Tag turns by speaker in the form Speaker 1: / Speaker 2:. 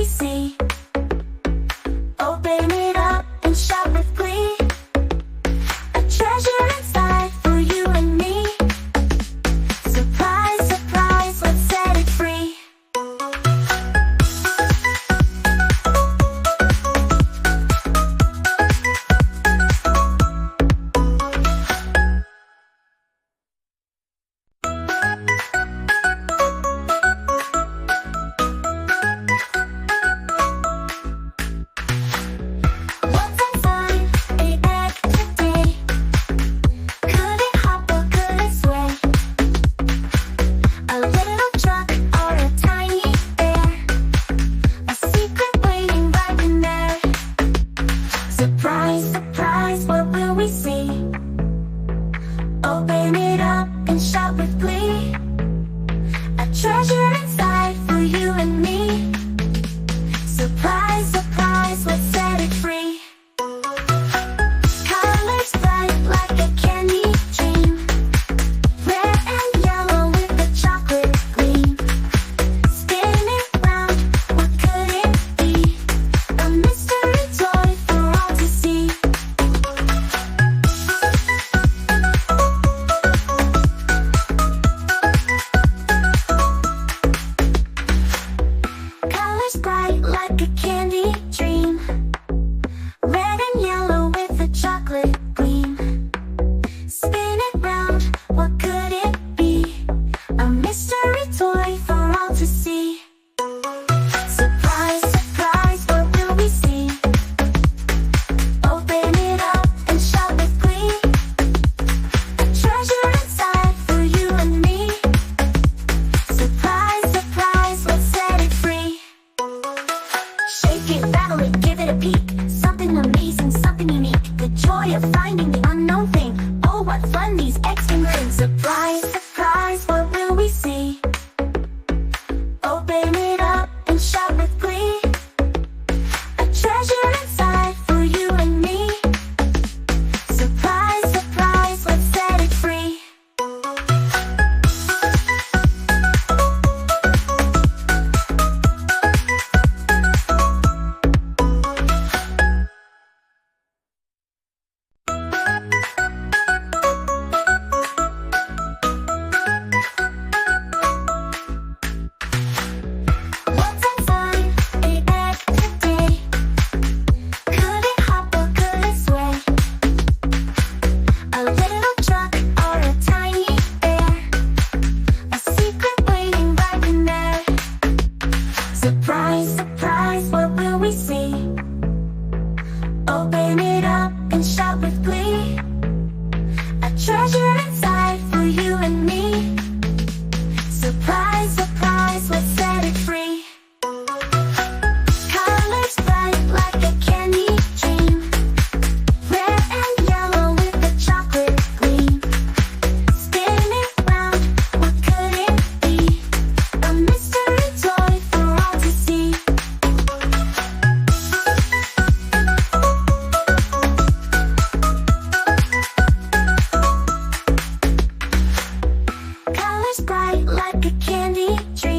Speaker 1: we see? Open it up and shout with glee. A treasure inside for you and me. Surprise, surprise, let's set it free. What's inside the egg today? Could it hop or could it sway? A little truck or a tiny bear? A secret waiting right in there. Surprise, surprise, what will we see? Open it up and shout with glee. A treasure inside for you and me. Surprise, surprise, let's set it free. Colors bright like a candy dream. Red and yellow with a chocolate gleam. Spin it round, what could it be? A mystery toy for all to see. Colors bright like a candy dream. Red and yellow with a chocolate gleam. Spin it round, what could it be? A mystery toy for all to see. Surprise, surprise, what will we see? Open it up and shout with glee. A treasure inside for you and me. Surprise, surprise, let's set it free. Shake it, rattle it, give it a peek. Something amazing, something unique. The joy of finding the unknown thing. Oh, what fun these eggs can bring. Surprise, surprise, what will we see? Open it up and shout with glee. A treasure inside for you and me. Surprise, surprise, let's set it free. What's inside the egg today? Could it hop or could it sway? A little truck or a tiny bear? A secret waiting right in there. Surprise, surprise, what will we see? Open it up and shout with glee. A treasure inside for you and me. Surprise, surprise, let's set it free. Colors bright like a candy dream. Red and yellow with a chocolate gleam. Spin it round, what could it be? A mystery toy for all to see. Colors bright like a candy dream.